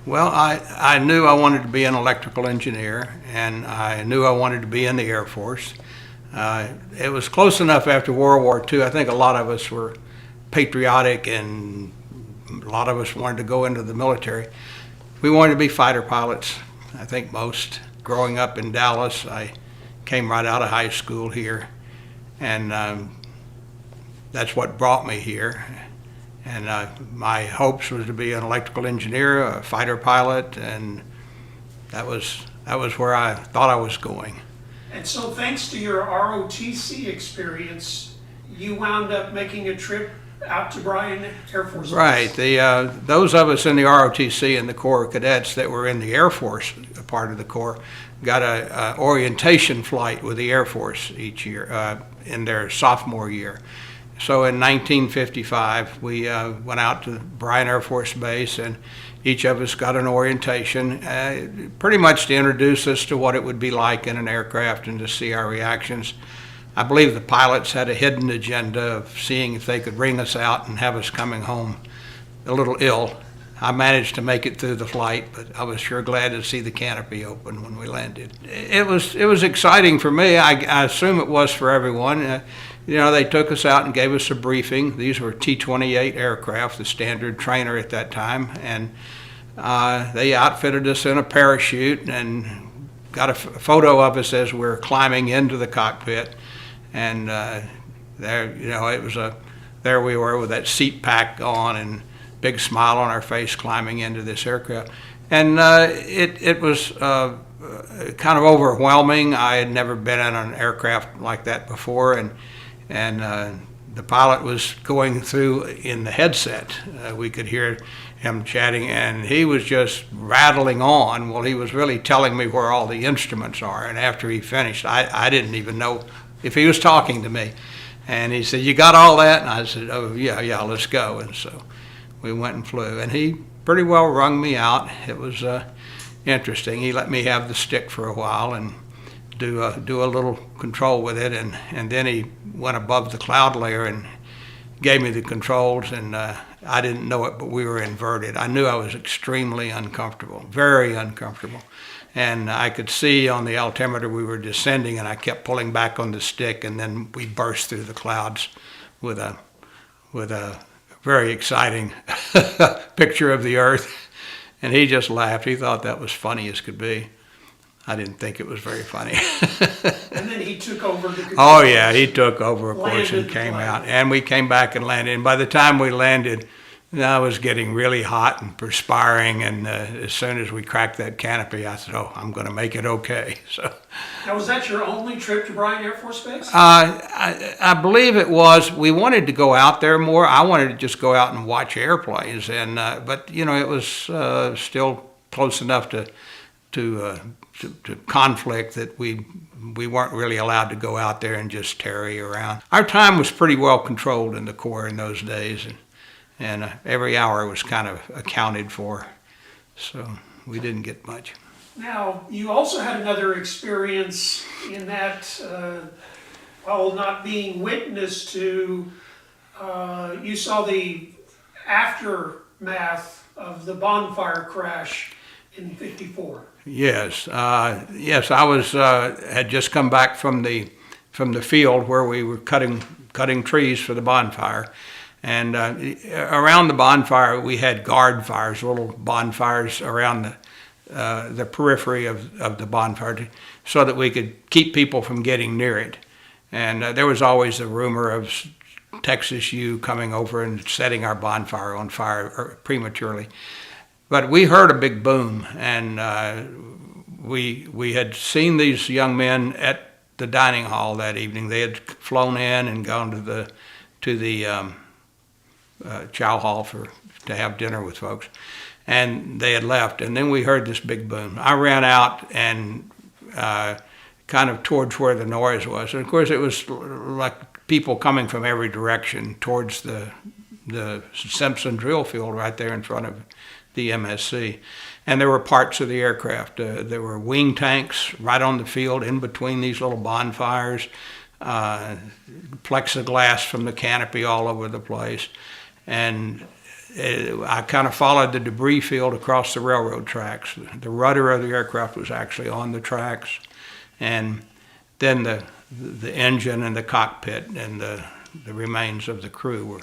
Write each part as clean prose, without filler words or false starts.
Well, I knew I wanted to be an electrical engineer, and I knew I wanted to be in the Air Force. It was close enough after World War II. I think a lot of us were patriotic, and a lot of us wanted to go into the military. We wanted to be fighter pilots, I think most. Growing up in Dallas, I came right out of high school here, and that's what brought me here. And my hopes was to be an electrical engineer, a fighter pilot, and that was where I thought I was going. And so thanks to your ROTC experience, you wound up making a trip out to Bryan Air Force Base. Right. Those of us in the ROTC and the Corps of Cadets that were in the Air Force part of the Corps got a orientation flight with the Air Force each year in their sophomore year. So in 1955, we went out to Bryan Air Force Base, and each of us got an orientation, pretty much to introduce us to what it would be like in an aircraft and to see our reactions. I believe the pilots had a hidden agenda of seeing if they could ring us out and have us coming home a little ill. I managed to make it through the flight, but I was sure glad to see the canopy open when we landed. It was exciting for me. I assume it was for everyone. They took us out and gave us a briefing. These were T-28 aircraft, the standard trainer at that time, and they outfitted us in a parachute and got a photo of us as we're climbing into the cockpit. And there we were with that seat pack on and big smile on our face climbing into this aircraft. And it was kind of overwhelming. I had never been in an aircraft like that before, and the pilot was going through in the headset. We could hear him chatting, and he was just rattling on. Well, he was really telling me where all the instruments are, and after he finished, I didn't even know if he was talking to me. And he said, "You got all that?" And I said, "Oh, yeah, let's go." And so we went and flew, and he pretty well wrung me out. It was interesting. He let me have the stick for a while and do a little control with it, and then he went above the cloud layer and gave me the controls, and I didn't know it, but we were inverted. I knew I was extremely uncomfortable, very uncomfortable. And I could see on the altimeter we were descending, and I kept pulling back on the stick, and then we burst through the clouds with a very exciting picture of the Earth. And he just laughed. He thought that was funny as could be. I didn't think it was very funny. And then he took over the controls. Oh yeah, he took over, of course, and came landed. out. And we came back and landed. And by the time we landed, I was getting really hot and perspiring. And as soon as we cracked that canopy, I said, "Oh, I'm going to make it okay." So. Now, was that your only trip to Bryan Air Force Base? I believe it was. We wanted to go out there more. I wanted to just go out and watch airplanes, and but it was still close enough to conflict that we weren't really allowed to go out there and just tarry around. Our time was pretty well controlled in the Corps in those days, and every hour was kind of accounted for, so we didn't get much. Now, you also had another experience in that, while not being witness to, you saw the aftermath of the bonfire crash in '54. Yes, I was had just come back from the field where we were cutting trees for the bonfire, and around the bonfire we had guard fires, little bonfires around the periphery of the bonfire, so that we could keep people from getting near it. And there was always a rumor of Texas U coming over and setting our bonfire on fire prematurely. But we heard a big boom, and we had seen these young men at the dining hall that evening. They had flown in and gone to the chow hall to have dinner with folks, and they had left. And then we heard this big boom. I ran out and kind of towards where the noise was, and of course it was like people coming from every direction towards the Simpson drill field right there in front of the MSC. And there were parts of the aircraft. There were wing tanks right on the field in between these little bonfires, plexiglass from the canopy all over the place. And I kind of followed the debris field across the railroad tracks. The rudder of the aircraft was actually on the tracks, and then the engine and the cockpit and the remains of the crew were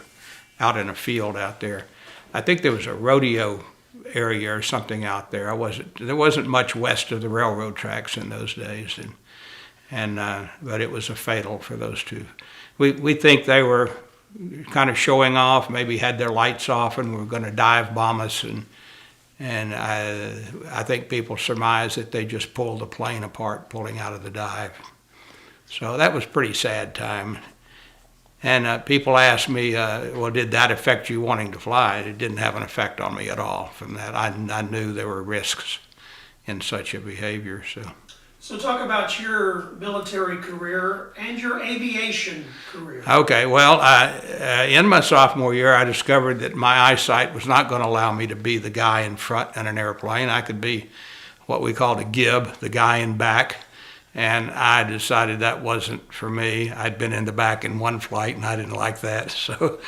out in a field out there. I think there was a rodeo area or something out there. There wasn't much west of the railroad tracks in those days, but it was a fatal for those two. We think they were kind of showing off, maybe had their lights off and were going to dive bomb us, and I think people surmised that they just pulled the plane apart pulling out of the dive. So that was a pretty sad time. And people ask me, well, did that affect you wanting to fly? It didn't have an effect on me at all from that. I knew there were risks in such a behavior. So talk about your military career and your aviation career. Okay, well, in my sophomore year, I discovered that my eyesight was not going to allow me to be the guy in front in an airplane. I could be what we called a gib, the guy in back. And I decided that wasn't for me. I'd been in the back in one flight, and I didn't like that. So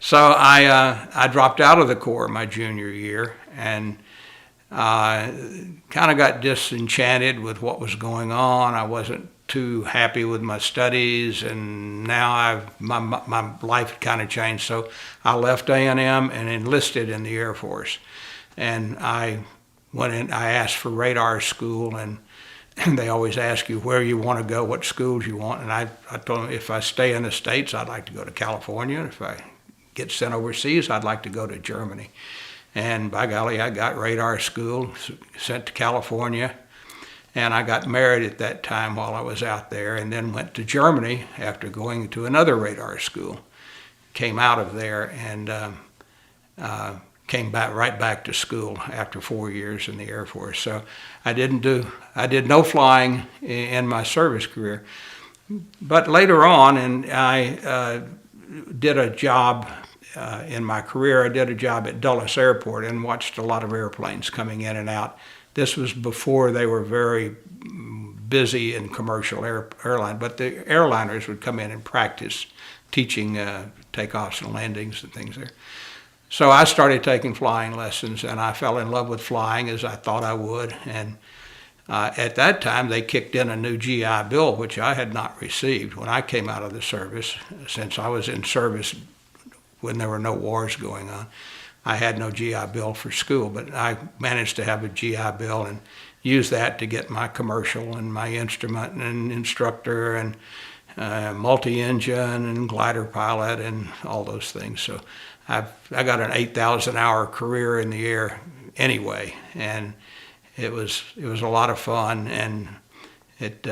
I dropped out of the Corps my junior year, and kind of got disenchanted with what was going on. I wasn't too happy with my studies, and now my life had kind of changed. So I left A&M and enlisted in the Air Force. And I went in. I asked for radar school, and they always ask you where you want to go, what schools you want. And I told them if I stay in the States, I'd like to go to California. If I get sent overseas, I'd like to go to Germany. And by golly, I got radar school, sent to California. And I got married at that time while I was out there, and then went to Germany after going to another radar school. Came out of there and came right back to school after 4 years in the Air Force. So I did no flying in my service career. But later on, and I did a job in my career. I did a job at Dulles Airport and watched a lot of airplanes coming in and out. This was before they were very busy in commercial airline, but the airliners would come in and practice teaching takeoffs and landings and things there. So I started taking flying lessons, and I fell in love with flying as I thought I would. And at that time, they kicked in a new GI Bill, which I had not received when I came out of the service. Since I was in service when there were no wars going on, I had no GI Bill for school, but I managed to have a GI Bill and use that to get my commercial and my instrument and instructor and multi-engine and glider pilot and all those things. So I got an 8,000 hour career in the air anyway, and it was a lot of fun, and it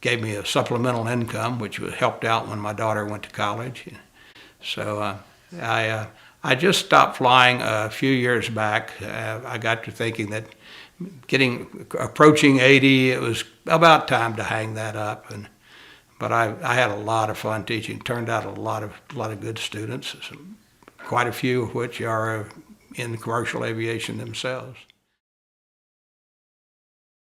gave me a supplemental income, which helped out when my daughter went to college. So I just stopped flying a few years back. I got to thinking that approaching 80, it was about time to hang that up. But I had a lot of fun teaching. Turned out a lot of good students, quite a few of which are in commercial aviation themselves.